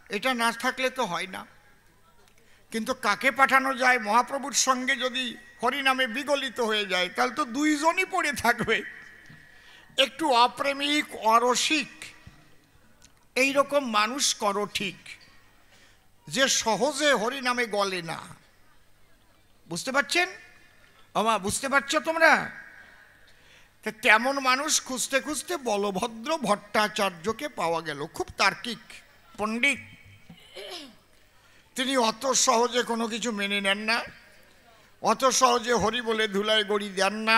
এটা না থাকলে তো হয় না। কিন্তু কাকে পাঠানো যায়? মহাপ্রভুর সঙ্গে যদি হরিনামে বিগলিত হয়ে যায় তাহলে তো দুইজনই পড়ে থাকবে। একটু অপ্রেমিক অরসিক এইরকম মানুষ করো ঠিক, যে সহজে হরিনামে গলে না। বুঝতে পারছেন? আমা বুঝতে পারছো তোমরা? তেমন মানুষ খুঁজতে খুঁজতে বলভদ্র ভট্টাচার্যকে পাওয়া গেল। খুব তার্কিক পণ্ডিত। তিনি অত সহজে কোনো কিছু মেনে নেন না, অত সহজে হরি বলে ধুলায় গড়ি দেন না।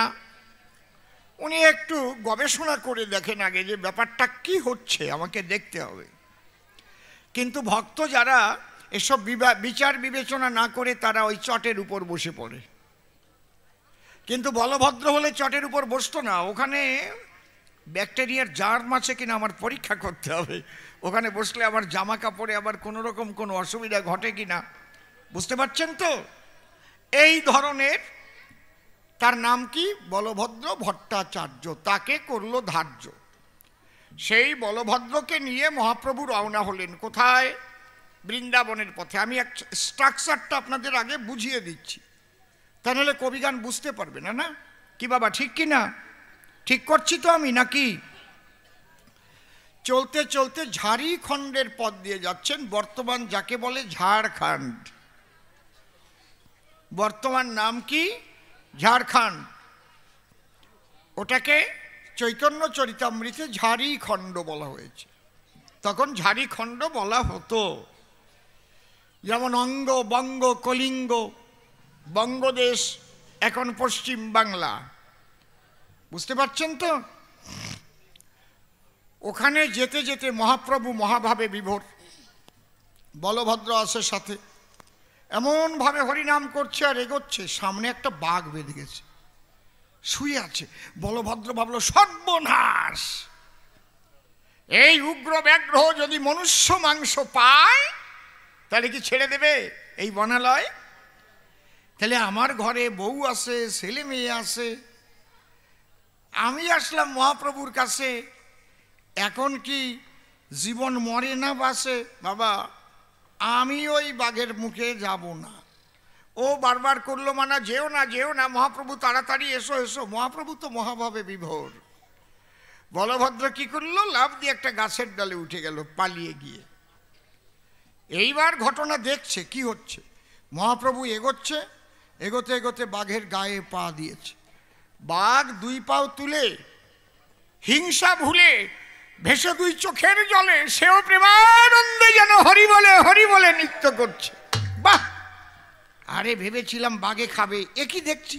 উনি একটু গবেষণা করে দেখেন আগে যে ব্যাপারটা কি হচ্ছে, আমাকে দেখতে হবে। কিন্তু ভক্ত যারা এসব বিচার বিবেচনা না করে তারা ওই চটের উপর বসে পড়ে। কিন্তু বলভদ্র হলে চটের উপর বসতো না, ওখানে ব্যাকটেরিয়ার জার্ম আছে কিনা আমার পরীক্ষা করতে হবে, ওখানে বসলে আমার জামা কাপড়ে আবার কোনো রকম কোনো অসুবিধা ঘটে কিনা। বুঝতে পারছেন তো? এই ধরনের, তার নাম কি? বলভদ্র ভট্টাচার্য। তাকে করলো ধার্য। সেই বলভদ্রকে নিয়ে মহাপ্রভু রওনা হলেন কোথায়? বৃন্দাবনের পথে। আমি এক স্ট্রাকচারটা আপনাদের আগে বুঝিয়ে দিচ্ছি, তা নাহলে কবিগান বুঝতে পারবে না। না কি বাবা, ঠিক কি না? ঠিক করছি তো আমি নাকি? চলতে চলতে ঝাড়খণ্ডের পথ দিয়ে যাচ্ছেন। বর্তমান যাকে বলে ঝাড়খণ্ড, বর্তমান নাম কি? ঝাড়খণ্ড। ওটাকে চৈতন্য চরিতামৃতে ঝাড়খণ্ড বলা হয়েছে। তখন ঝাড়খণ্ড বলা হতো। যেমন অঙ্গ, বঙ্গ, কলিঙ্গ। বঙ্গদেশ এখন পশ্চিম বাংলা। বুঝতে পারছেন তো? ওখানে যেতে যেতে মহাপ্রভু মহাভাবে বিভোর, বলভদ্র আছে সাথে, এমনভাবে হরিনাম করছে আর এগোচ্ছে। সামনে একটা বাঘ বেঁধে গেছে, শুয়ে আছে। বলভদ্র ভাবলো সর্বনাশ, এই উগ্র ব্যাঘ্র যদি মনুষ্য মাংস পায় তাহলে কি ছেড়ে দেবে এই বনালয়? তাহলে আমার ঘরে বউ আছে, ছেলে মেয়ে আছে, আমি আসলাম মহাপ্রভুর কাছে, এখন কি জীবন মরে না বাসে? বাবা, আমি ওই বাঘের মুখে যাব না। ও বারবার করলো মানা, যেও না যেও না, মহাপ্রভু তাড়াতাড়ি এসো এসো। মহাপ্রভু তো মহাভাবে বিভোর। বলভদ্র কি করলো? লাফ দিয়ে একটা গাছের ডালে উঠে গেল পালিয়ে গিয়ে। এইবার ঘটনা দেখছে কি হচ্ছে। মহাপ্রভু এগোচ্ছে, এগোতে এগোতে বাঘের গায়ে পা দিয়েছে। বাঘ দুই পাও তুলে হিংসা ভুলে ভেসে দুই চোখের জলে সেও প্রেমানন্দে যেন হরি বলে নৃত্য করছে। বাহ! আরে ভেবেছিলাম বাঘে খাবে, একই দেখছি।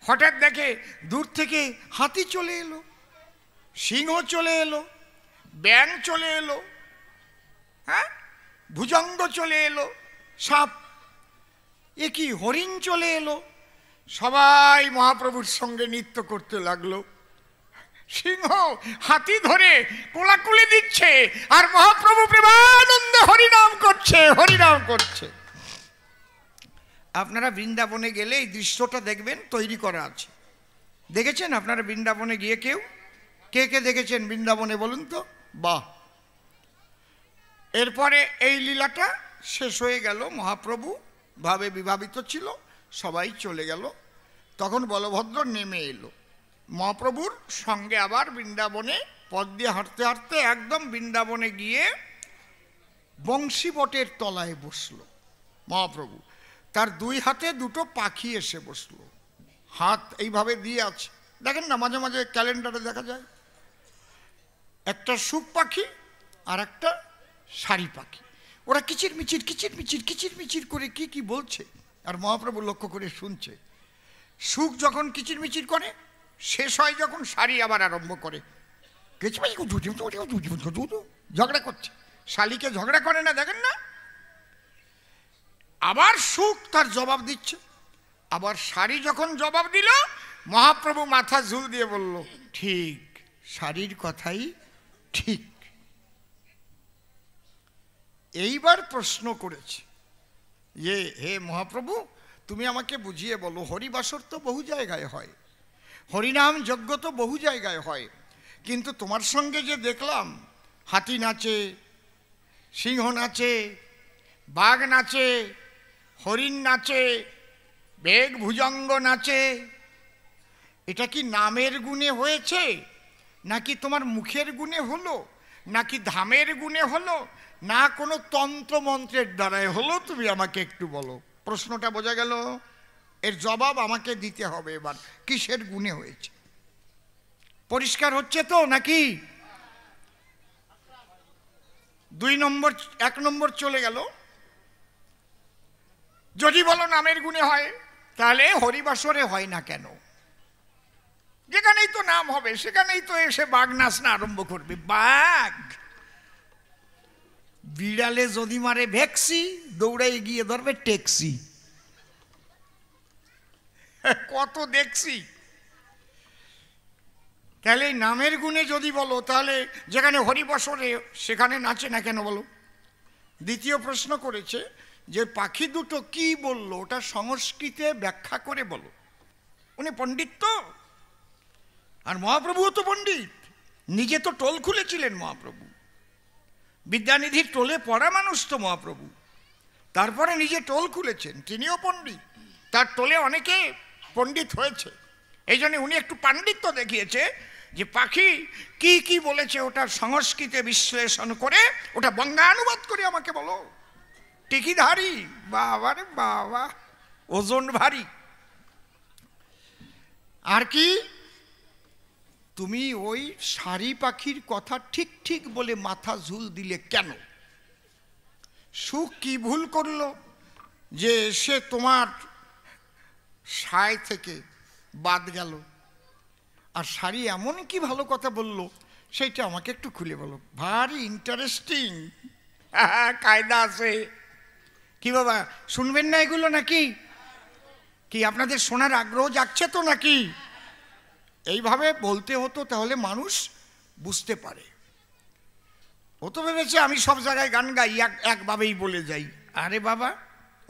হঠাৎ দেখে দূর থেকে হাতি চলে এলো, সিংহ চলে এলো, ব্যাং চলে এলো, হ্যাঁ, ভুজঙ্গ চলে এলো, সাপ, একই হরিণ চলে এলো। সবাই মহাপ্রভুর সঙ্গে নৃত্য করতে লাগলো। সিংহ হাতি ধরে কোলাকুলি দিচ্ছে আর মহাপ্রভু প্রেমানন্দে হরিনাম করছে, হরিনাম করছে। আপনারা বৃন্দাবনে গেলে এই দৃশ্যটা দেখবেন, তৈরি করা আছে। দেখেছেন আপনারা বৃন্দাবনে গিয়ে? কেউ কে কে দেখেছেন বৃন্দাবনে বলুন তো? বাহ! এরপরে এই লীলাটা শেষ হয়ে গেল। মহাপ্রভু ভাবে বিভাবিত ছিল, সবাই চলে গেল। তখন বলভদ্র নেমে এলো মহাপ্রভুর সঙ্গে আবার বৃন্দাবনে পথ দিয়ে হাঁটতে হাঁটতে একদম বৃন্দাবনে গিয়ে বংশী বটের তলায় বসলো মহাপ্রভু। তার দুই হাতে দুটো পাখি এসে বসলো, হাত এইভাবে দিয়ে আছে। দেখেন না, মাঝে মাঝে ক্যালেন্ডারে দেখা যায় একটা শুক পাখি আর একটা শাড়ি পাখি। ওরা কিচির মিচির কিচির মিচির কিচির মিচির করে কি কি বলছে, আর মহাপ্রভু লক্ষ্য করে শুনছে। শুক যখন কিচির মিচির করে, শেষ হয় যখন শাড়ি আবার আরম্ভ করে ঝগড়া করছে। শালিকে ঝগড়া করে না, দেখেন না? আবার শুক তার জবাব দিচ্ছে। আবার শাড়ি যখন জবাব দিল, মহাপ্রভু মাথা ঝুল দিয়ে বলল, ঠিক, শাড়ির কথাই ঠিক। এইবার প্রশ্ন করেছে যে, হে মহাপ্রভু, তুমি আমাকে বুঝিয়ে বলো, হরিবাসর তো বহু জায়গায় হয়, হরিনাম যজ্ঞ তো বহু জায়গায় হয়, কিন্তু তোমার সঙ্গে যে দেখলাম হাতি নাচে, সিংহ নাচে, বাঘ নাচে, হরিণ নাচে, বেগ ভুজঙ্গ নাচে। এটা কি নামের গুণে হয়েছে, নাকি তোমার মুখের গুণে হলো, নাকি ধামের গুণে হলো, না কোনো তন্ত্র মন্ত্রের দ্বারাই হলো? তুমি আমাকে একটু বলো। প্রশ্নটা বোঝা গেল? এর জবাব আমাকে দিতে হবে এবার। কিসের গুণে হয়েছে? পরিষ্কার হচ্ছে তো নাকি? 1 নম্বর চলে গেল। যদি বলো নামের গুণে হয়, তাহলে হরিবাসরে হয় না কেন? যেখানেই তো নাম হবে সেখানেই তো এসে বাঘ নাচনা আরম্ভ করবে। বাঘ বিড়ালে যদি মারে ভেক্সি, দৌড়াই গিয়ে ধরবে ট্যাক্সি। কত দেখছি। তাহলে নামের গুণে যদি বলো, তাহলে যেখানে হরিবাসরে সেখানে নাচে না কেন বলো? দ্বিতীয় প্রশ্ন করেছে যে পাখি দুটো কি বললো, ওটা সংস্কৃতে ব্যাখ্যা করে বলো। উনি পণ্ডিত তো, আর মহাপ্রভুও তো পণ্ডিত। নিজে তো টোল খুলেছিলেন মহাপ্রভু, বিদ্যানিধির টোলে পড়া মানুষ তো মহাপ্রভু। তারপরে নিজে টোল খুলেছেন, তিনিও পণ্ডিত। তার টোলে অনেকে পণ্ডিত হয়েছে। এই জন্য উনি একটু পাণ্ডিত্য দেখিয়েছে যে পাখি কি কি বলেছে ওটার সংস্কৃতে বিশ্লেষণ করে ওটা বঙ্গানুবাদ করে আমাকে বলো। টিকিধারী, বাবা রে বাবা, ওজন ভারী। আর কি, তুমি ওই শাড়ি পাখির কথা ঠিক ঠিক বলে মাথা ঝুল দিলে কেন? সুখ কি ভুল করলো যে সে তোমার সায় থেকে বাদ গেল? আর শাড়ি এমন কি ভালো কথা বললো সেইটা আমাকে একটু খুলে বলো। ভারী ইন্টারেস্টিং কায়দা আছে। কি বাবা, শুনবেন না এগুলো নাকি? কি আপনাদের শোনার আগ্রহ জাগছে তো নাকি? এইভাবে বলতে হতো, তাহলে মানুষ বুঝতে পারে। ও তো ভেবেছে আমি সব জায়গায় গান গাই, একভাবেই বলে যাই। আরে বাবা,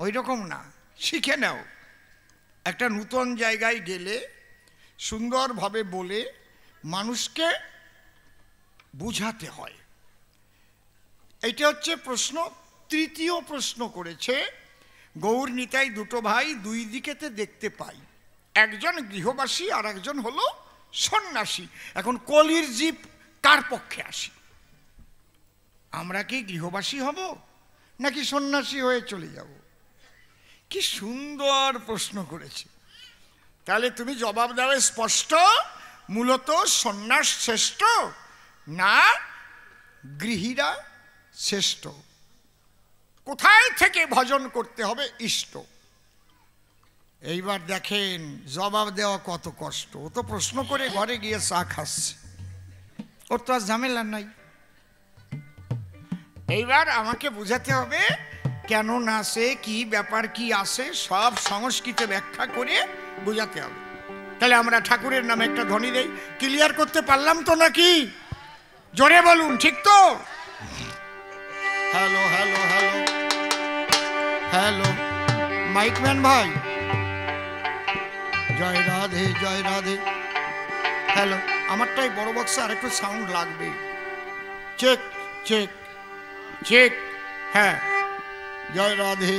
ওই রকম না, শিখে নাও। একটা নূতন জায়গায় গেলে সুন্দরভাবে বলে মানুষকে বুঝাতে হয়। এইটা হচ্ছে প্রশ্ন। তৃতীয় প্রশ্ন করেছে, গৌর নিতাই দুটো ভাই, দুই দিকেতে দেখতে পাই, একজন গৃহবাসী আর একজন হলো সন্ন্যাসী। এখন কলির জীব কার পক্ষে আসি? আমরা কি গৃহবাসী হব নাকি সন্ন্যাসী হয়ে চলে যাব? কি সুন্দর প্রশ্ন করেছে। তাহলে তুমি জবাব দাও স্পষ্ট, মূলত সন্ন্যাস শ্রেষ্ঠ না গৃহীরা শ্রেষ্ঠ? কোথায় থেকে ভজন করতে হবে ইষ্ট? এইবার দেখেন জবাব দেওয়া কত কষ্ট। ও তো প্রশ্ন করে ঘরে গিয়ে চা খাচ্ছে, ওর তো আর ঝামেলা নাই। এইবার আমাকে বুঝাতে হবে কেন নাচে, কি ব্যাপার, কি আসে, সব সংস্কৃতে ব্যাখ্যা করে বুঝাতে হবে। তাহলে আমরা ঠাকুরের নামে একটা ধ্বনি দেই। ক্লিয়ার করতে পারলাম তো নাকি? জোরে বলুন, ঠিক তো? Hello hello hello hello, mic man ভাই, জয় রাধে জয় রাধে। হ্যালো, আমারটাই বড় বক্সে আর একটু সাউন্ড লাগবে। চেক চেক চেক, হ্যাঁ, জয় রাধে।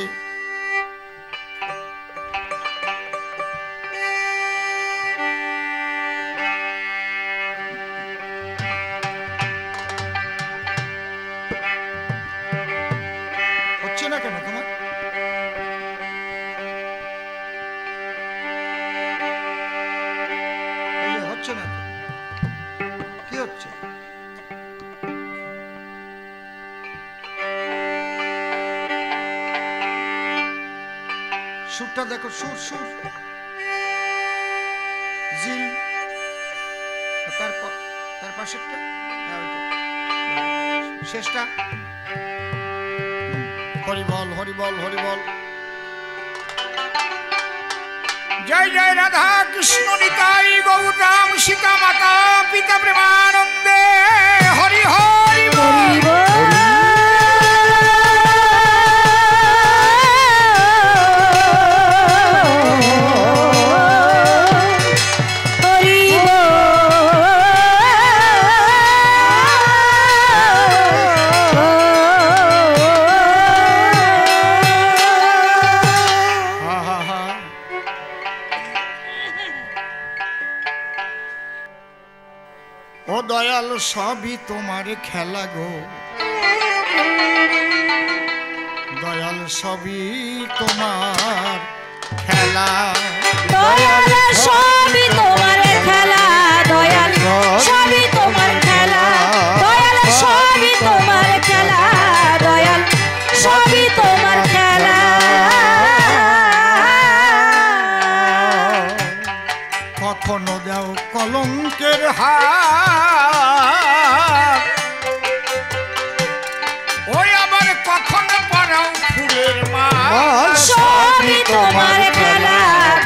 হচ্ছে না কেন তোমার? হচ্ছে না, কি হচ্ছে? সুরটা দেখো, সুর সুর জিল, তার পাশেরটা, শেষটা হরিবল হরিবল হরিবল। জয় জয় রাধা কৃষ্ণ নিতাই গৌর রাম সীতা মাতা পিতা প্রেমানন্দে হরি হরি বল। সবই তোমার খেলা গো, দয়াল সবই তোমার খেলা, দয়াল সবই তোমার খেলা, দয়াল সবই তোমার খেলা, দয়াল সবই তোমার খেলা, দয়াল সবই তোমার খেলা। কখনো দাও কলঙ্কের হাত, ওই আবার কখনো পরাও ফুলের মাল, সবই তোমার খেলা,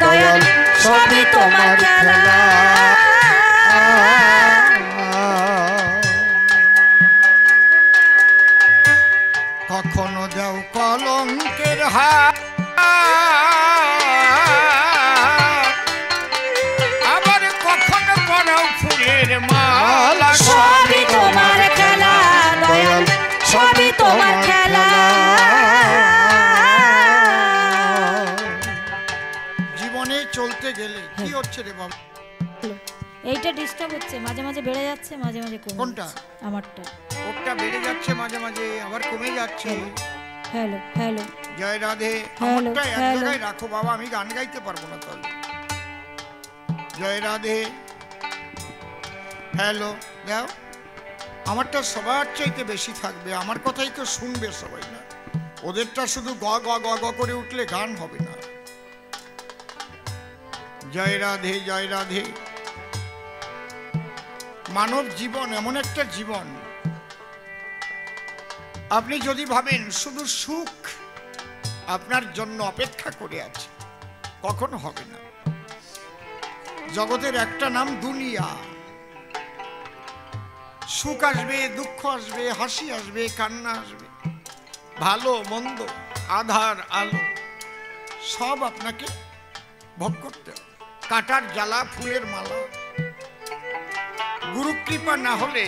দয়াল সবই তোমার খেলা। কখনো দাও কলঙ্কের হাত, আবার কখনো পরাও ফুলের মাল, সবই তোমার খেলা, দয়াল সবই তোমার খেলা। জীবনে চলতে গেলে কি হচ্ছে রে বাবা? এইটা ডিস্টার্ব হচ্ছে, মাঝে মাঝে বেড়ে যাচ্ছে, মাঝে মাঝে কমে কোনটা? যাচ্ছে। আমারটা ওটা বেড়ে যাচ্ছে, মাঝে মাঝে আবার কমে যাচ্ছে। হ্যালো হ্যালো, জয় রাধে। হ্যালো, আমারটা এক হ্যালো। জায়গায় রাখো বাবা, আমি গান গাইতে পারবো না তাহলে। জয় রাধে। হ্যালো দাও, আমারটা সবার চাইতে বেশি থাকবে, আমার কথাই তো শুনবে সবাই, না ওদেরটা শুধু গ গ গ গ করে উঠলে গান হবে না। জয় রাধে জয় রাধে। মানব জীবন এমন একটা জীবন, আপনি যদি ভাবেন শুধু সুখ আপনার জন্য অপেক্ষা করে আছে, কখনো হবে না। জগতের একটা নাম দুনিয়া। সুখ আসবে, দুঃখ আসবে, হাসি আসবে, কান্না আসবে, ভালো মন্দ, আধার আলো, সব আপনাকে ভোগ করতে হবে। কাটার জ্বালা, ফুলের মালা, গুরু কৃপা না হলে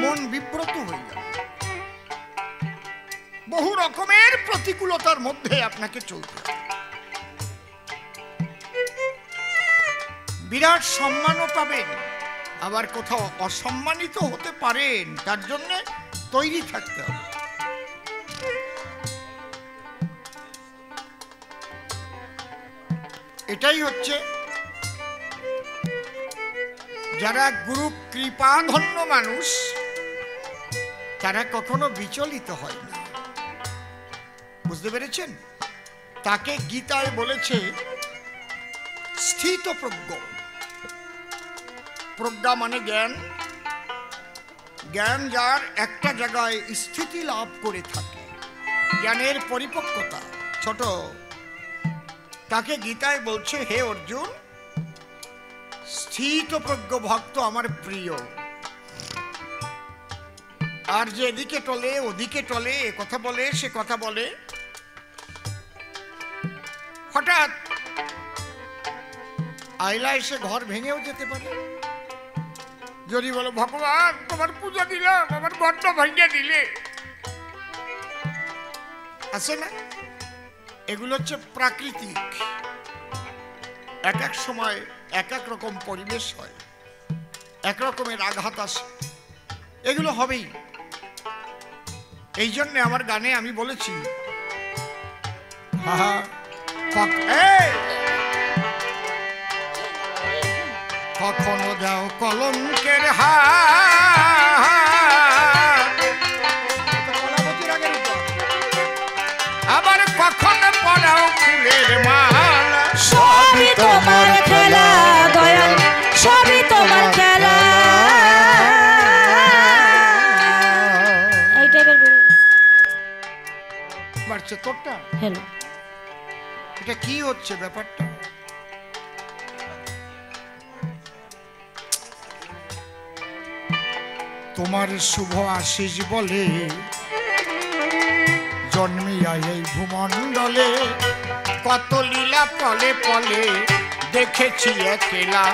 মন বিব্রত হয়ে যাবে। বহু রকমের প্রতিকূলতার মধ্যে আপনাকে চলতে হবে। বিরাট সম্মানও পাবেন, আবার কোথাও অসম্মানিত হতে পারেন, তার জন্য তৈরি থাকতে হবে। এটাই হচ্ছে যারা গুরু কৃপাধন্য মানুষ, তারা কখনো বিচলিত হয় না। বুঝতে পেরেছেন? তাকে গীতায় বলেছে স্থিত প্রজ্ঞ। প্রজ্ঞা মানে জ্ঞান, জ্ঞান যার একটা জায়গায় স্থিতি লাভ করে থাকে, জ্ঞানের পরিপক্কতা ছোট, তাকে গীতায় বলছে হে অর্জুন, স্থিত প্রজ্ঞ ভক্ত আমার প্রিয়। আর যে এদিকে টলে ওদিকে টলে, এ কথা বলে সে কথা বলে, হঠাৎ আইলা এসে ঘর ভেঙেও যেতে পারে। যদি বলো ভগবান তোমার পূজা দিলাম, আমার ঘরটা ভেঙে দিলে, আছে না? এগুলো হচ্ছে প্রাকৃতিক। এক এক সময় এক এক রকম পরিবেশ হয়, এক রকমের আঘাত আসে, এগুলো হবেই। এই জন্য আমার গানে আমি বলেছি কখনো দাও কলঙ্কের হাত, আবার কখনো পরাও ফুলের মালা, সবই তোমার খেলা, দয়াল সবই তোমার খেলা। এই টাইপের বাড়ছে তোরটা। হ্যালো, এটা কি হচ্ছে ব্যাপারটা? তোমার শুভ আশিস বলে জন্মিয়া এই ভূমণ্ডলে, কত লীলা পলে পলে দেখেছি একলা।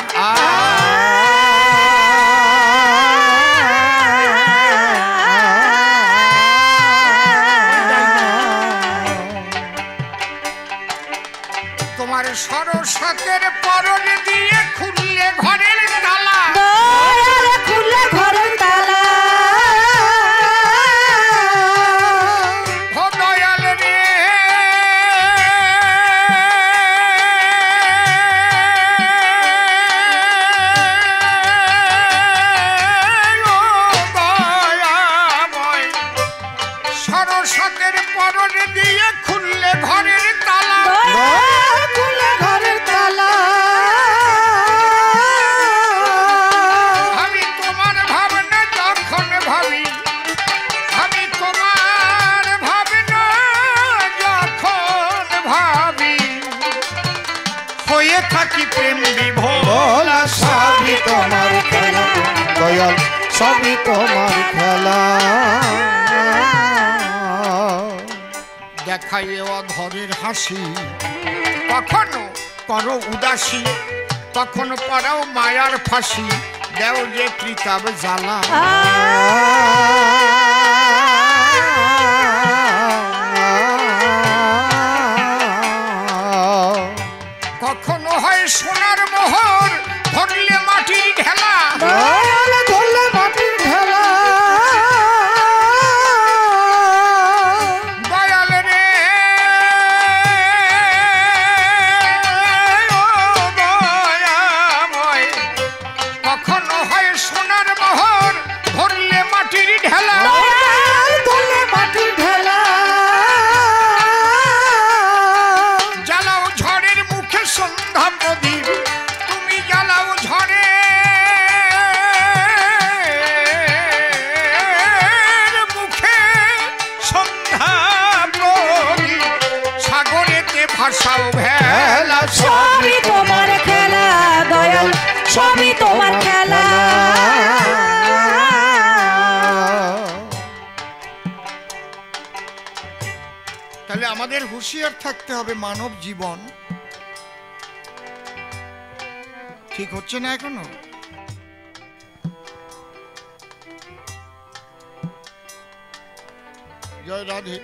তোমার সরস্বতের পরন দিয়ে খুললে ঘরের তালা, খুললে ঘরের তালা, বসতের পরনে দিয়ে খুললে ঘরের তালা, খুলে ঘরের তালা। আমি তোমার ভাবনা যখন ভাবি, আমি তোমার ভাবনা যখন ভাবি, হয়ে থাকি প্রেম বিভোর। সবই তোমার খেলা দয়াল, সবই তোমার খেলা। দেখাই অধরের হাসি, কখনো করো উদাসী, কখনো পড়াও মায়ার ফাঁসি, দেও যে ত্রিতাব জ্বালা। কখনো হয় সোনার মোহর, ধরলে মাটির ঢেলা, ধরলে মাটির ঢেলা। দয়াল রে ও দয়াময়। কখনো হয় সোনার মোহর, ধরলে মাটির ঢেলা, ধরলে মাটির ঢেলা। জ্বালাও ঝড়ের মুখে সন্ধ্যা প্রদীপ, তুমি জ্বালাও ঝড়ের মুখে সন্ধ্যা প্রদীপ, সাগরেতে ভাসাও ভেলা। সবই তোমার খেলা দয়াল, সবই তোমার খেলা। তাহলে আমাদের হুঁশিয়ার থাকতে হবে, মানব জীবন ঠিক হচ্ছে না এখনো। জয় রাধে,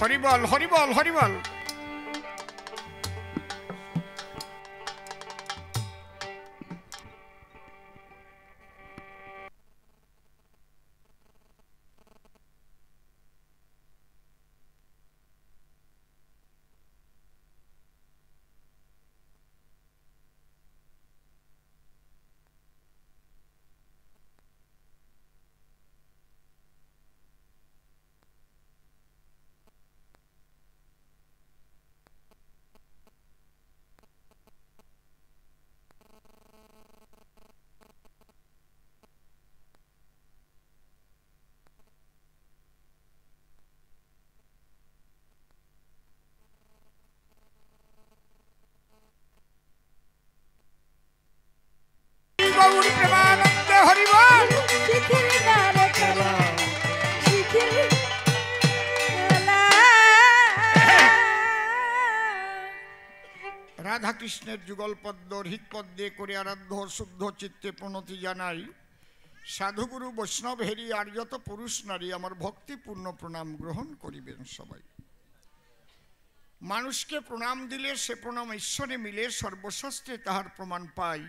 হরিবল হরিবল হরিবল। গৌর প্রেমানন্দে হরিবল। শিখির গারে খেলা, শিখির খেলা। রাধা কৃষ্ণের যুগল পদ্ম হৃৎপদ দিয়ে করে আরাধ্য শুদ্ধ চিত্তে প্রণতি জানাই। সাধুগুরু বৈষ্ণব হেরি আর যত পুরুষ নারী আমার ভক্তিপূর্ণ প্রণাম গ্রহণ করিবেন সবাই। মানুষকে প্রণাম দিলে সে প্রণাম ঈশ্বরে মিলে, সর্বশাস্ত্রে তাহার প্রমাণ পাই।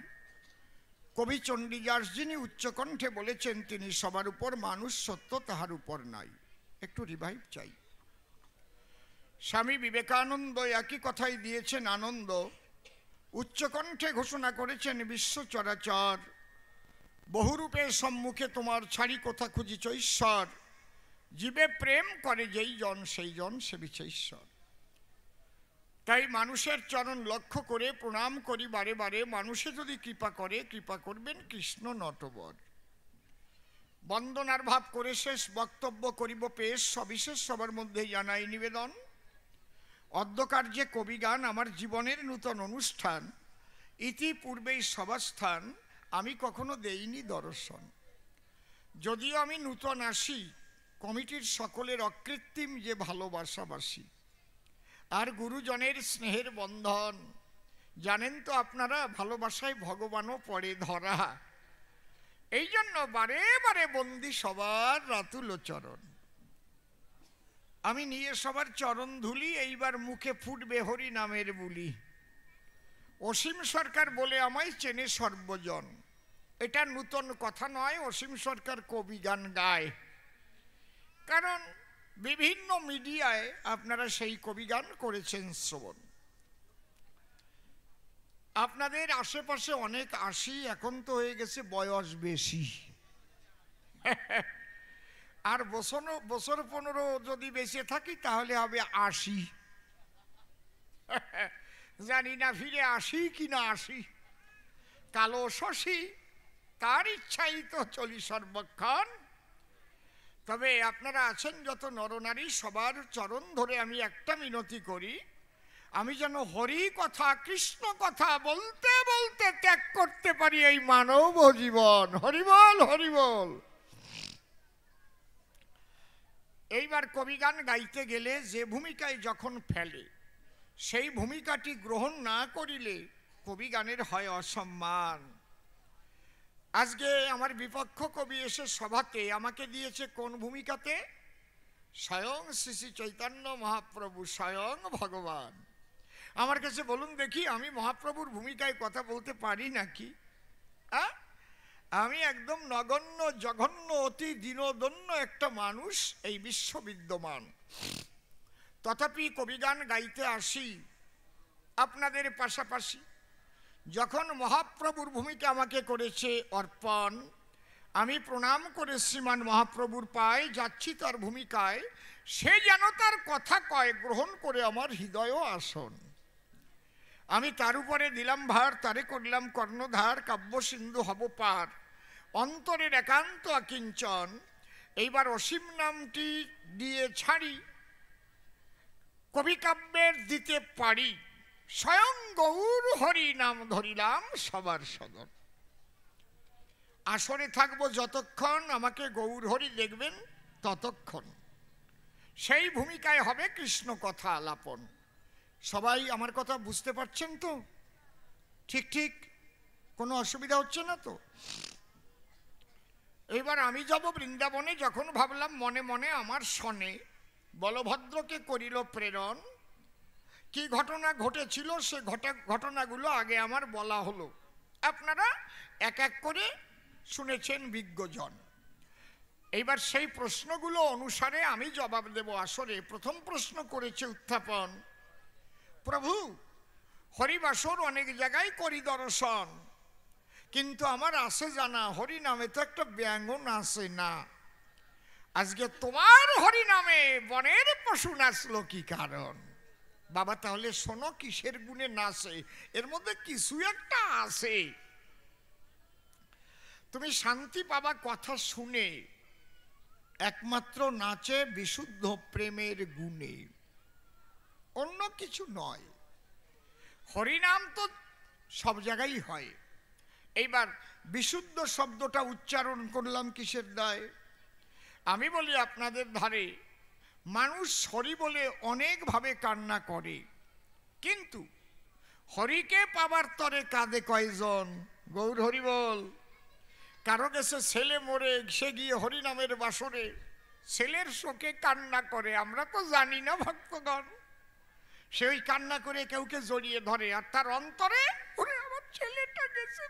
কবি চণ্ডীদাস যিনি উচ্চকণ্ঠে বলেছেন, তিনি সবার উপর মানুষ সত্য, তাহার উপর নাই। একটু রিভাইভ চাই। স্বামী বিবেকানন্দ একই কথাই দিয়েছেন আনন্দ। উচ্চকণ্ঠে ঘোষণা করেছেন, বিশ্ব চরাচর বহুরূপের সম্মুখে তোমার ছাড়ি কোথা খুঁজিছ ঈশ্বর। জীবে প্রেম করে যেই জন, সেই জন সেবিছে ঈশ্বর। তাই মানুষের চরণ লক্ষ্য করে প্রণাম করি বারে বারে। মানুষে যদি কৃপা করে, কৃপা করবেন কৃষ্ণ নটবর। বন্দনার ভাব করে শেষ বক্তব্য করিব পেশ, সবিশেষ সবার মধ্যে জানাই নিবেদন। অদ্যকার্যে কবিগান আমার জীবনের নূতন অনুষ্ঠান। ইতিপূর্বেই সভাস্থান আমি কখনো দেইনি দর্শন। যদিও আমি নূতন আসি, কমিটির সকলের অকৃত্রিম যে ভালোবাসাবাসী আর গুরুজনের স্নেহের বন্ধন। জানেন তো আপনারা, ভালোবাসায় ভগবানও পড়ে ধরা। এই জন্য বারে বারে বন্দি সবার রাতুল চরণ। আমি নিয়ে সবার চরণ ধুলি, এইবার মুখে ফুটবে হরি নামের বুলি। অসীম সরকার বলে আমায় চেনে সর্বজন। এটা নূতন কথা নয়, অসীম সরকার কবি গান গায়। কারণ বিভিন্ন মিডিয়ায় আপনারা সেই কবি গান করেছেন শ্রবণ। আপনাদের আশেপাশে অনেক আসি, এখন তো হয়ে গেছে বয়স বেশি। আর বছর 15 যদি বেঁচে থাকি তাহলে হবে 80। জানি না ফিরে আসি কি না আসি। কালো শশী তার ইচ্ছাই তো চলি সর্বক্ষণ। তবে আপনারা আছেন যত নরনারী, সবার চরণ ধরে আমি একটা মিনতি করি, আমি যেন হরি কথা কৃষ্ণ কথা বলতে বলতে ত্যাগ করতে পারি এই মানব জীবন। হরিবল হরিবল। এইবার কবিগান গাইতে গেলে যে ভূমিকায় যখন ফেলে সেই ভূমিকাটি গ্রহণ না করিলে কবিগানের হয় অসম্মান। আজকে আমার বিপক্ষ কবি এসে সভাতে আমাকে দিয়েছে কোন ভূমিকাতে? স্বয়ং শ্রী শ্রী চৈতন্য মহাপ্রভু, স্বয়ং ভগবান। আমার কাছে বলুন দেখি, আমি মহাপ্রভুর ভূমিকায় কথা বলতে পারি নাকি? আমি একদম নগণ্য জঘন্য অতি দীনদন্য একটা মানুষ, এই বিশ্ব বিদ্যমান। তথাপি কবিগান গাইতে আসি আপনাদের পাশাপাশি। যখন মহাপ্রভুর ভূমিকা আমাকে করেছে অর্পণ, আমি প্রণাম করে শ্রীমান মহাপ্রভুর পায়ে যাচ্ছি তার ভূমিকায়। সে যেন তার কথা কয়, গ্রহণ করে আমার হৃদয়ও আসন। আমি তার উপরে দিলাম ভার, তারে করলাম কর্ণধার, কাব্য সিন্ধু হব পার, অন্তরের একান্ত আকিঞ্চন। এইবার অসীম নামটি দিয়ে ছাড়ি, কবি কাব্যের দিতে পারি। স্বয়ং গৌর হরি নাম ধরিলাম সবার সদর। আসরে থাকবো যতক্ষণ আমাকে গৌর হরি দেখবেন ততক্ষণ। সেই ভূমিকায় হবে কৃষ্ণ কথা আলাপন। সবাই আমার কথা বুঝতে পারছেন তো? ঠিক ঠিক কোনো অসুবিধা হচ্ছে না তো? এইবার আমি যাব বৃন্দাবনে। যখন ভাবলাম মনে মনে আমার শনে বলভদ্রকে করিল প্রেরণ। কি ঘটনা ঘটেছিল সে ঘটনাগুলো আগে আমার বলা হলো, আপনারা এক এক করে শুনেছেন বিজ্ঞজন। এইবার সেই প্রশ্নগুলো অনুসারে আমি জবাব দেব আসরে। প্রথম প্রশ্ন করেছে উত্থাপন, প্রভু হরিবাসর অনেক জায়গায় করি দর্শন, কিন্তু আমার আসে জানা হরি নামে তো একটা ব্যঙ্গন আসে না। আজকে তোমার হরি নামে বনের পশু নাচলো কি কারণ? বাবা তাহলে শোনো কিসের গুণে নাচে, এর মধ্যে কিছু একটা আছে। তুমি শান্তি পাবা কথা শুনে, একমাত্র নাচে বিশুদ্ধ প্রেমের গুণে, অন্য কিছু নয়। হরিনাম তো সব জায়গায় হয়। এইবার বিশুদ্ধ শব্দটা উচ্চারণ করলাম কিসের দায়? আমি বলি আপনাদের ধারে মানুষ হরি বলে অনেকভাবে কান্না করে, কিন্তু হরিকে পাবার তরে কাঁদে কয়জন? গৌর হরি বল। কারো গেছে ছেলে মরে, সে গিয়ে হরিনামের বাসরে ছেলের শোকে কান্না করে, আমরা তো জানি না ভক্তগণ। সে ওই কান্না করে কেউকে জড়িয়ে ধরে, আর তার অন্তরে ওরে আমার ছেলেটা গেছে।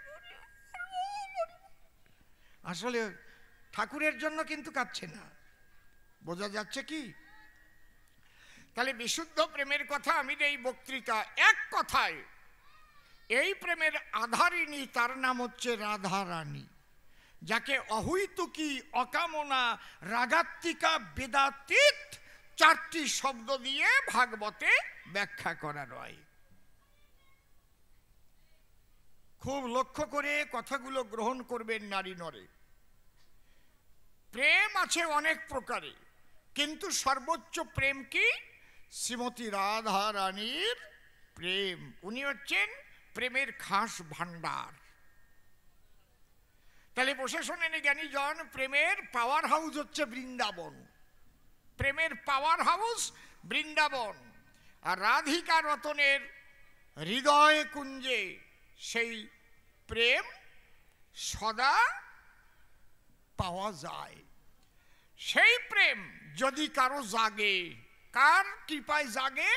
আসলে ঠাকুরের জন্য কিন্তু কাঁদছে না। বোঝা যাচ্ছে কি? তাহলে বিশুদ্ধ প্রেমের কথা আমি এই বক্তৃতা এক কথায়, এই প্রেমের আধারিণী তার নাম হচ্ছে রাধা রানী, যাকে অহৈতুকী, অকামনা, রাগাত্মিকা, বেদাতীত চারটি শব্দ দিয়ে ভাগবতে ব্যাখ্যা করা রয়। খুব লক্ষ্য করে কথাগুলো গ্রহণ করবেন নারী নরে। প্রেম আছে অনেক প্রকারে, কিন্তু সর্বোচ্চ প্রেম কি? শ্রীমতী রাধা রানীর প্রেম। উনি হচ্ছেন প্রেমের খাস ভান্ডার। তাহলে বসে শোনেন জ্ঞানীজন, প্রেমের পাওয়ার হাউস হচ্ছে বৃন্দাবন। প্রেমের পাওয়ার হাউস বৃন্দাবন। আর রাধিকা রতনের হৃদয় কুঞ্জে সেই প্রেম সদা পাওয়া যায়। সেই প্রেম যদি কারো জাগে, কার কৃপায় জাগে?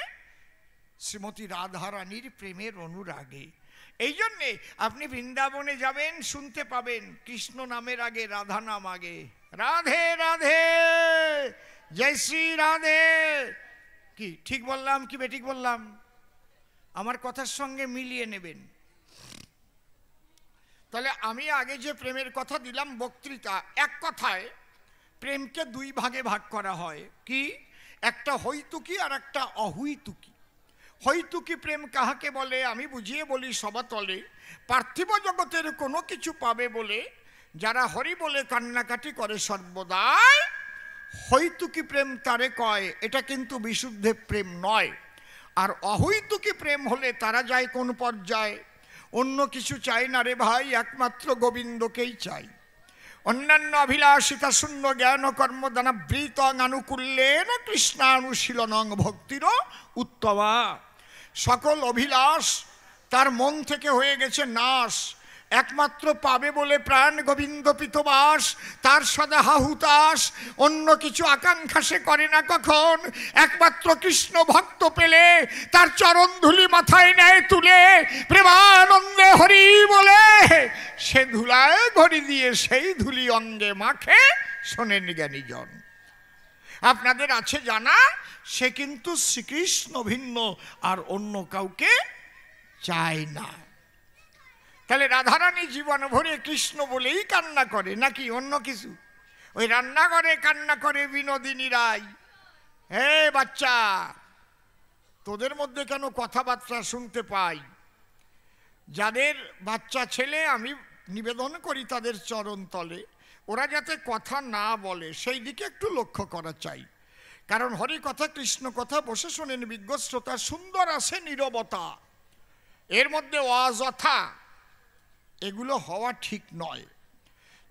শ্রীমতী রাধা রানীর প্রেমের অনুরাগে। এই জন্যে আপনি বৃন্দাবনে যাবেন, শুনতে পাবেন কৃষ্ণ নামের আগে রাধা নাম আগে। রাধে রাধে, জয় শ্রী রাধে। কি ঠিক বললাম কি বেঠিক বললাম? আমার কথার সঙ্গে মিলিয়ে নেবেন। তাহলে আমি আগে যে প্রেমের কথা দিলাম বক্তৃতা, এক কথায় প্রেমকে দুই ভাগে ভাগ করা হয়। কি? একটা হইতুকি আর একটা অহৈতুকি। হইতুকি প্রেম কাহাকে বলে আমি বুঝিয়ে বলি সবাতলে। পার্থিব জগতের কোনো কিছু পাবে বলে যারা হরি বলে কান্নাকাটি করে সর্বদাই, হইতুকি প্রেম তারে কয়। এটা কিন্তু বিশুদ্ধ প্রেম নয়। আর অহৈতুকি প্রেম হলে তারা যায় কোন পর্যায়ে? অন্য কিছু চাই না রে ভাই, একমাত্র গোবিন্দকেই চাই। অন্যান্য অভিলাষিতা শূন্য জ্ঞান কর্মদানাবৃত আনুকূল্যেন কৃষ্ণানুশীলনং ভক্তির উত্তমা। সকল অভিলাষ তার মন থেকে হয়ে গেছে নাশ। একমাত্র পাবে বলে প্রাণ গোবিন্দ পিতবাস, তার সদা হাহুতাস। অন্য কিছু আকাঙ্ক্ষা সে করে না কখন। একমাত্র কৃষ্ণ ভক্ত পেলে তার চরণ ধুলি মাথায় নেয় তুলে, প্রেমানন্দে হরি বলে সে ধুলায় ঘড়ি দিয়ে সেই ধুলি অঙ্গে মাখে, শোনেন জ্ঞানীজন। আপনাদের আছে জানা, সে কিন্তু শ্রীকৃষ্ণ ভিন্ন আর অন্য কাউকে চায় না। তাহলে রাধারানী জীবন ভরে কৃষ্ণ বলেই কান্না করে, নাকি অন্য কিছু? ওই রান্নাঘরে কান্না করে বিনোদিনী রায়। হে বাচ্চা, তোদের মধ্যে কেন কথাবার্তা শুনতে পাই? যাদের বাচ্চা ছেলে আমি নিবেদন করি তাদের চরণ তলে, ওরা যাতে কথা না বলে সেই দিকে একটু লক্ষ্য করা চাই। কারণ হরি কথা কৃষ্ণ কথা বসে শোনেন বিজ্ঞ শ্রোতা, সুন্দর আছে নীরবতা, এর মধ্যে অযথা এগুলো হওয়া ঠিক নয়।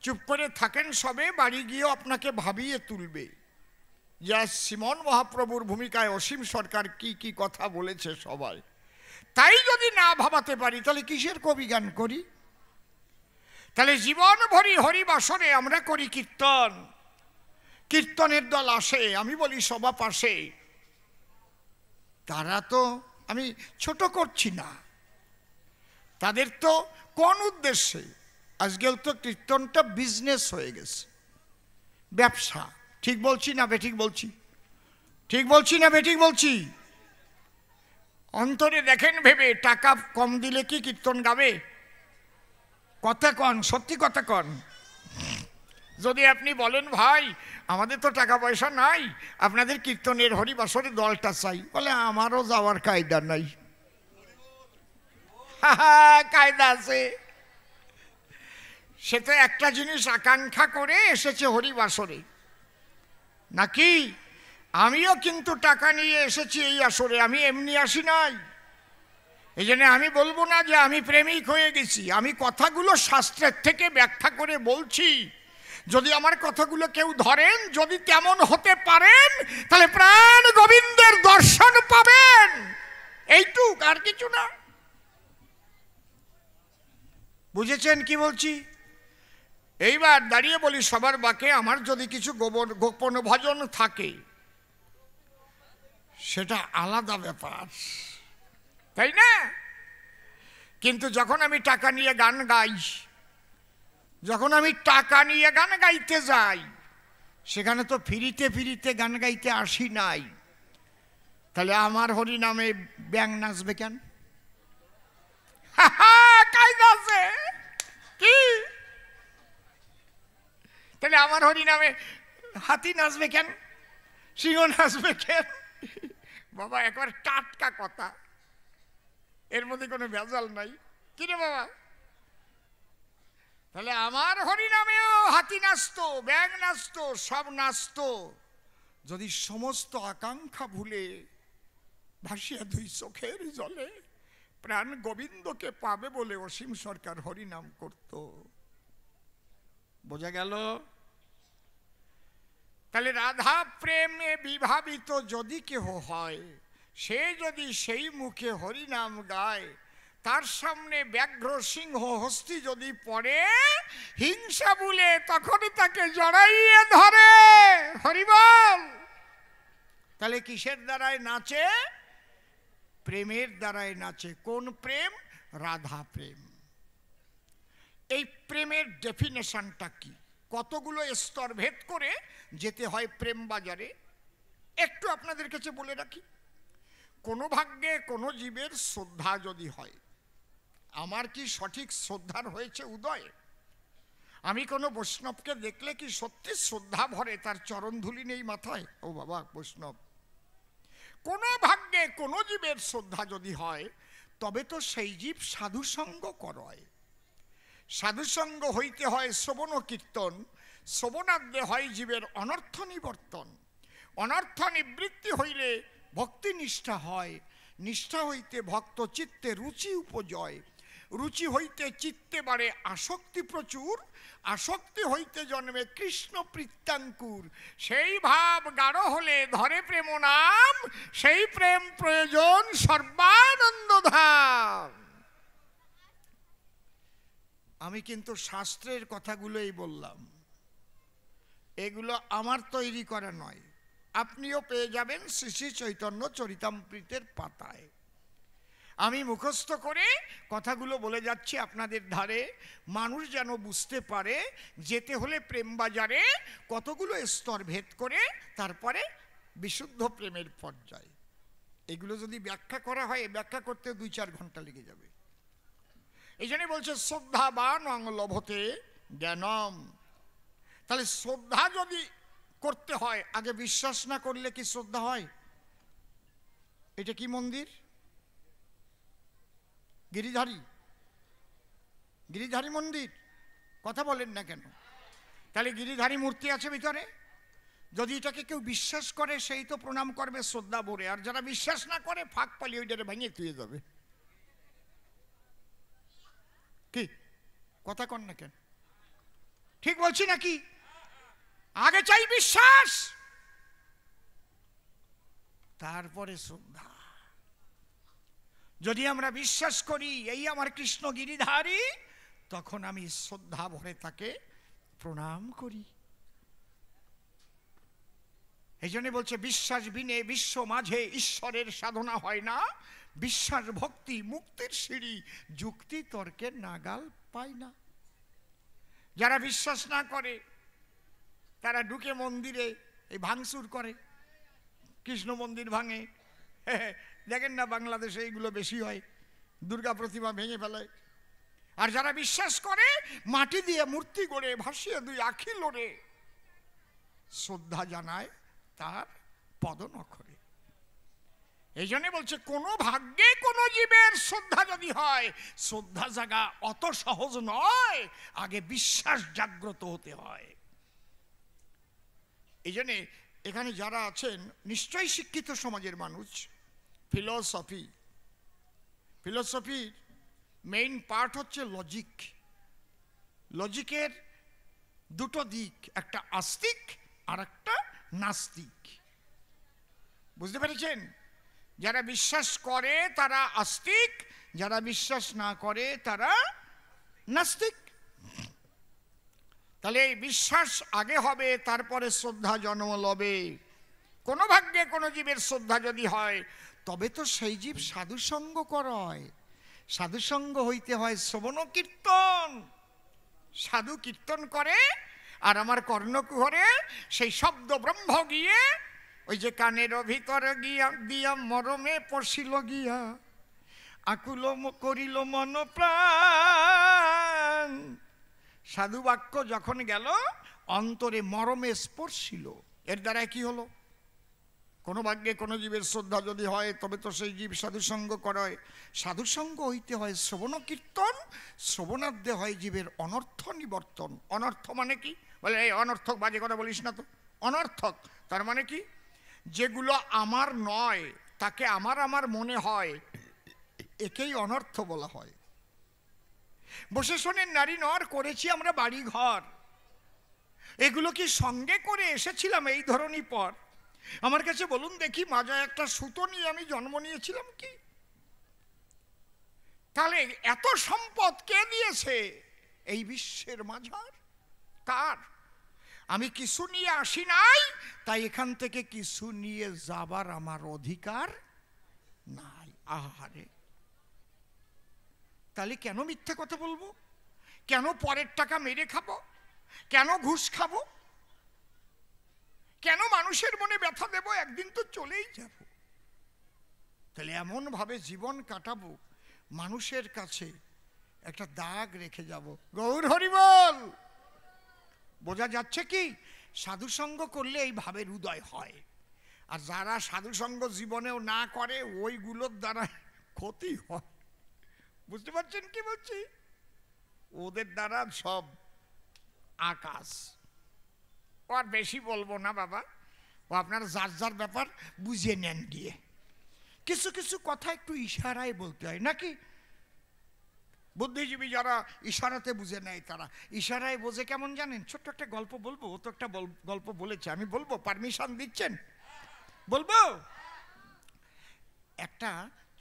চুপ করে থাকেন সবে, বাড়ি গিয়ে আপনাকে ভাবিয়ে তুলবে। যা শ্রীমন মহাপ্রভুর ভূমিকায় অসীম সরকার কি কি কথা বলেছে সবাই। তাই যদি না ভাবাতে পারি তাহলে কিসের কবি গান করি? তাহলে জীবন ভরি হরি বাসরে আমরা করি কীর্তন। কীর্তনের দল আসে, আমি বলি সবা পাশে। তারা তো আমি ছোট করছি না, তাদের তো কোন উদ্দেশ্যে? আজকাল তো কীর্তনটা বিজনেস হয়ে গেছে, ব্যবসা। ঠিক বলছি না বেঠিক বলছি? ঠিক বলছি না বেঠিক বলছি? অন্তরে দেখেন ভেবে, টাকা কম দিলে কি কীর্তন গাবে? কথা কন, সত্যি কথা কন। যদি আপনি বলেন ভাই আমাদের তো টাকা পয়সা নাই, আপনাদের কীর্তনের হরিবাসরে দলটা চাই, বলে আমারও যাওয়ার কায়দা নাই। কায়দা আছে। সে তো একটা জিনিস আকাঙ্ক্ষা করে এসেছে হরিবাসরে, নাকি? আমিও কিন্তু টাকা নিয়ে এসেছি এই আসরে, আমি এমনি আসি নাই। এই জন্য আমি বলবো না যে আমি প্রেমিক হয়ে গেছি। আমি কথাগুলো শাস্ত্রের থেকে ব্যাখ্যা করে বলছি। যদি আমার কথাগুলো কেউ ধরেন, যদি তেমন হতে পারেন, তাহলে প্রাণ গোবিন্দের দর্শন পাবেন। এইটুক, আর কিছু না। বুঝেছেন কি বলছি? এইবার দাঁড়িয়ে বলি সবার বাকে, আমার যদি কিছু গোপন ভজন থাকে সেটা আলাদা ব্যাপার, তাই না? কিন্তু যখন আমি টাকা নিয়ে গান গাই, যখন আমি টাকা নিয়ে গান গাইতে যাই, সেখানে তো ফিরিতে ফিরিতে গান গাইতে আসি নাই। তাহলে আমার হরি নামে ব্যাং নাচবে কেন? কায়দা আছে কি? তাহলে আমার হরি নামে হাতি নাচবে কেন? সিংহ নাচবে কেন? বাবা একবার টাটকা কথা, এর মধ্যে কোনো ভেজাল নাই। কি রে বাবা? তাহলে আমার হরি নামেও হাতি নাচতো, ব্যাং নাচতো, সব নাচতো, যদি সমস্ত আকাঙ্ক্ষা ভুলে ভাসিয়া দুই চোখের জলে প্রাণ গোবিন্দকে পাবে বলে অসীম সরকার হরি নাম করত। বোঝা গেল? তাহলে রাধা প্রেমে বিভাবিত যদি কেহ হয়, সে যদি সেই মুখে হরি নাম গায়, তার সামনে ব্যাঘ্র সিংহ হস্তি যদি পড়ে হিংসা বলে, তখনই তাকে জড়াইয়ে ধরে। হরিবল। তাহলে কিসের দ্বারায় নাচে? প্রেমের দ্বারায় নাচে। কোন প্রেম? রাধা প্রেম। এই প্রেমের ডেফিনেশনটা কি? কতগুলো স্তর ভেদ করে যেতে হয় প্রেম বাজারে, একটু আপনাদের কাছে বলে রাখি। কোনো ভাগ্যে কোনো জীবের শ্রদ্ধা যদি হয়, আমার কি সঠিক শ্রদ্ধার হয়েছে উদয়? আমি কোনো বৈষ্ণবকে দেখলে কি সত্যি শ্রদ্ধা ভরে তার চরণধুলি নেই মাথায়? ও বাবা বৈষ্ণব, কোনো ভাগ্যে কোনো জীবের শ্রদ্ধা যদি হয় তবে তো সেই জীব সাধুসঙ্গ করয়। সাধুসঙ্গ হইতে হয় শ্রবণ কীর্তন, শ্রবণাদ্যে হয় জীবের অনর্থ নিবর্তন। অনর্থ নিবৃত্তি হইলে ভক্তি নিষ্ঠা হয়, নিষ্ঠা হইতে ভক্ত চিত্তে রুচি উপজয়, রুচি হইতে চিত্তে বাড়ে আসক্তি প্রচুর, আসক্তি হইতে জন্মে কৃষ্ণ প্রীত্যাঙ্কুর। সেই ভাব গাঢ় হলে ধরে প্রেম নাম, সেই প্রেম প্রয়োজন সর্বানন্দ ধাম। আমি কিন্তু শাস্ত্রের কথাগুলোই বললাম, এগুলো আমার তৈরি করা নয়। আপনিও পেয়ে যাবেন শ্রী শ্রী চৈতন্য চরিতামৃতের পাতায়। আমি মুখস্থ করে কথাগুলো বলে যাচ্ছি আপনাদের ধারে, মানুষ যেন বুঝতে পারে যেতে হলে প্রেম বাজারে কতগুলো স্তর ভেদ করে তারপরে বিশুদ্ধ প্রেমের পর্যায়। এগুলো যদি ব্যাখ্যা করা হয়, ব্যাখ্যা করতে 2-4 ঘন্টা লেগে যাবে। এই জন্য বলছে শ্রদ্ধাবান লভতে জ্ঞানম। তাহলে শ্রদ্ধা যদি করতে হয়, আগে বিশ্বাস না করলে কি শ্রদ্ধা হয়? এটা কি মন্দির? গিরিধারী, গিরিধারী মন্দির? কথা বলেন না কেন? তাহলে গিরিধারী মূর্তি আছে ভিতরে। যদি এটাকে কেউ বিশ্বাস করে সেই তো প্রণাম করবে শ্রদ্ধা ভরে, আর যারা বিশ্বাস না করে ফাঁক পালি ওইটারে ভেঙে তুলে যাবে। কি কথা কন না কেন? ঠিক বলছি নাকি? আগে চাই বিশ্বাস, তারপরে শ্রদ্ধা। যদি আমরা বিশ্বাস করি এই আমার কৃষ্ণ গিরিধারী, তখন আমি শ্রদ্ধা ভরে তাকে প্রণাম করি। এই জন্য বলছে বিশ্বাস বিনে বিশ্ব মাঝে ঈশ্বরের সাধনা হয় না, বিশ্বাস ভক্তি মুক্তির সিঁড়ি, যুক্তি তর্কের নাগাল পায় না। যারা বিশ্বাস না করে তারা ঢুকে মন্দিরে এই ভাঙচুর করে, কৃষ্ণ মন্দির ভাঙে। দেখেন না বাংলাদেশে এইগুলো বেশি হয়, দুর্গা প্রতিমা ভেঙে ফেলে। আর যারা বিশ্বাস করে মাটি দিয়ে মূর্তি গড়ে ভাসিয়ে 2 আখি লড়ে শ্রদ্ধা জানায় তার পদনখরে। এই জন্য বলছে কোন ভাগ্যে কোন জীবের শ্রদ্ধা যদি হয়, শ্রদ্ধা জাগা অত সহজ নয়, আগে বিশ্বাস জাগ্রত হতে হয়। এই জন্যে এখানে যারা আছেন নিশ্চয়ই শিক্ষিত সমাজের মানুষ। ফিলোসফির মেইন পার্ট হচ্ছে লজিক। লজিকের 2টো দিক, একটা আস্তিক আর একটা নাস্তিক। বুঝতে পেরেছেন? যারা বিশ্বাস করে তারা আস্তিক, যারা বিশ্বাস না করে তারা নাস্তিক। তাহলে এই বিশ্বাস আগে হবে, তারপরে শ্রদ্ধা জন্ম লবে। কোন ভাগ্যে কোন জীবের শ্রদ্ধা যদি হয় তবে তো সেই জীব সাধুসঙ্গ করয়। সাধুসঙ্গ হইতে হয় শ্রবণ কীর্তন। সাধু কীর্তন করে আর আমার কর্ণকুহরে সেই শব্দ ব্রহ্ম গিয়ে ওই যে কানের ভিতর গিয়া দিয়া মরমে পশিল গিয়া, আকুল করিল মন প্রাণ। সাধু বাক্য যখন গেল অন্তরে মরমে স্পর্শিল, এর দ্বারা কি হলো? কোন ভাগ্যে কোন জীবের শ্রদ্ধা যদি হয় তবে তো সেই জীব সাধুসঙ্গ করায়। সাধুসঙ্গ হইতে হয় শ্রবণ কীর্তন, শ্রবণাদ্যে হয় জীবের অনর্থ নিবর্তন। অনর্থ মানে কি? বলে এই অনর্থক বাজে কথা বলিস না তো। অনর্থক তার মানে কি? যেগুলো আমার নয় তাকে আমার আমার মনে হয়, একেই অনর্থ বলা হয়। বসে শোনেন, নারী নর করেছি আমরা বাড়ি ঘর, এগুলো কি সঙ্গে করে এসেছিলাম এই ধরনের পর? আমার কাছে বলুন দেখি, মাজায় একটা সুতো নিয়ে আমি জন্ম নিয়েছিলাম কি? তাহলে এত সম্পদ কে দিয়েছে এই বিশ্বের মাঝার? কার? আমি কিছু নিয়ে আসি নাই, তাই এখান থেকে কিছু নিয়ে যাবার আমার অধিকার নাই। আহারে, তাহলে কেন মিথ্যা কথা বলবো? কেন পরের টাকা মেরে খাবো? কেন ঘুষ খাবো? কেন মানুষের মনে ব্যথা দেব? একদিন তো চলেই যাব। তাহলে এমন ভাবে জীবন কাটাবো মানুষের কাছে একটা দাগ রেখে যাব। গৌর হরি বল। বোঝা যাচ্ছে কি সাধু সঙ্গ করলে এই ভাবের উদয় হয়, আর যারা সাধু সঙ্গ জীবনেও না করে ওইগুলোর দ্বারা ক্ষতি হয়। বুঝতে পারছেন কি বলছি? ওদের দ্বারা সব আকাশ। ও আর বেশি বলবো না বাবা, ও আপনার যার যার ব্যাপার বুঝে নেন গিয়ে। কিছু কিছু কথা একটু ইশারায় বলতে হয় নাকি? বুদ্ধিজীবী যারা ইশারাতে বুঝে নেয় তারা ইশারায় বোঝে কেমন জানেন? ছোট্ট একটা গল্প বলবো। ও তো একটা গল্প বলেছে, আমি বলবো, পারমিশন দিচ্ছেন? বলবো। একটা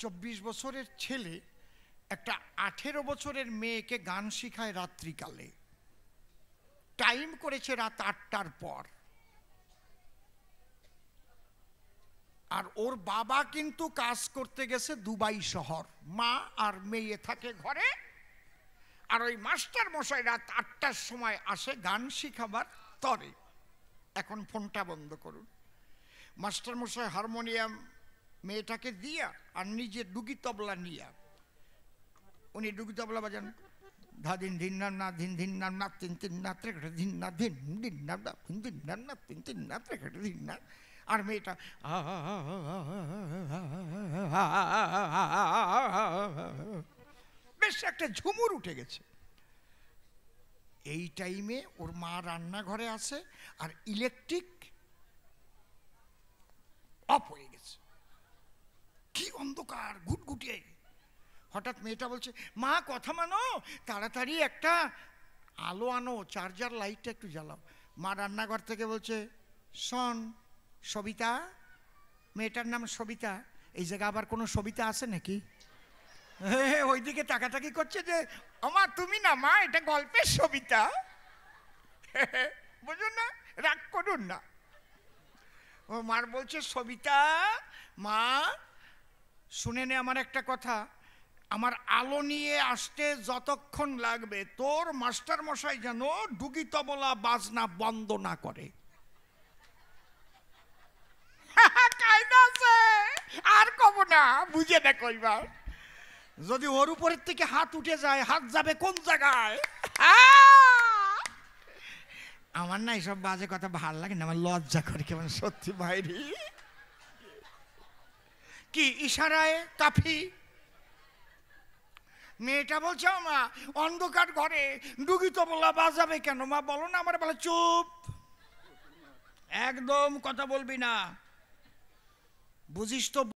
24 বছরের ছেলে একটা 18 বছরের মেয়েকে গান শিখায় রাত্রিকালে। টাইম করেছে রাত 8টার পর। আর ওর বাবা কিন্তু কাজ করতে গেছে দুবাই শহর, মা আর মেয়ে থাকে ঘরে। আর ওই মাস্টার মশাই রাত 8টার সময় আসে গান শিখাবার তরে। এখন ফোনটা বন্ধ করুন। মাস্টার মশাই হারমোনিয়াম মেয়েটাকে দিয়া আর নিজে ডুগি তবলা নিয়া, উনি ডুগি তবলা বাজান। ধা দিন ধিন না ধিন ধিন না তিন তিন না ত্রেকটে ধিন না ধিন দিন না তিন দিন না তিন তিন না ত্রেকটে ধিন না। আর মেয়েটা বেশ একটা ঝুমুর উঠে গেছে। এই টাইমে ওর মা রান্নাঘরে আছে আর ইলেকট্রিক অফ হয়ে গেছে। কি অন্ধকার ঘুটঘুটে। হঠাৎ মেয়েটা বলছে, মা কথা মানো, তাড়াতাড়ি একটা আলো আনো, চার্জার লাইটটা একটু জ্বালাও। মা রান্নাঘর থেকে বলছে, শোন সবিতা, মেয়েটার নাম সবিতা, এই জায়গায় আবার কোনো সবিতা আছে নাকি? ওইদিকে তাকাতাকি করছে যে আমা তুমি না মা, এটা গল্পের সবিতা। বুঝুন না, রাগ করুন না। ও মার বলছে, সবিতা মা শুনে নে আমার একটা কথা, আমার আলো নিয়ে আসতে যতক্ষণ লাগবে তোর মাস্টার মশাই যেন ডুগি তবলা বাজনা বন্ধ না করে। আর কব না, বুঝে না কইবার। যদি ওর উপরের থেকে হাত উঠে যায়, হাত যাবে কোন জায়গায়? আমার না এইসব বাজে কথা ভাল লাগে না, আমার লজ্জা করে কেমন। সত্যি ভাইরি কি ইশারায় কাফি। মেয়েটা বলছে, মা অন্ধকার ঘরে ডুগি তবলা বাজাবে কেন? মা বলো না। আমার বলে, চুপ, একদম কথা বলবি না, বুঝিস তো।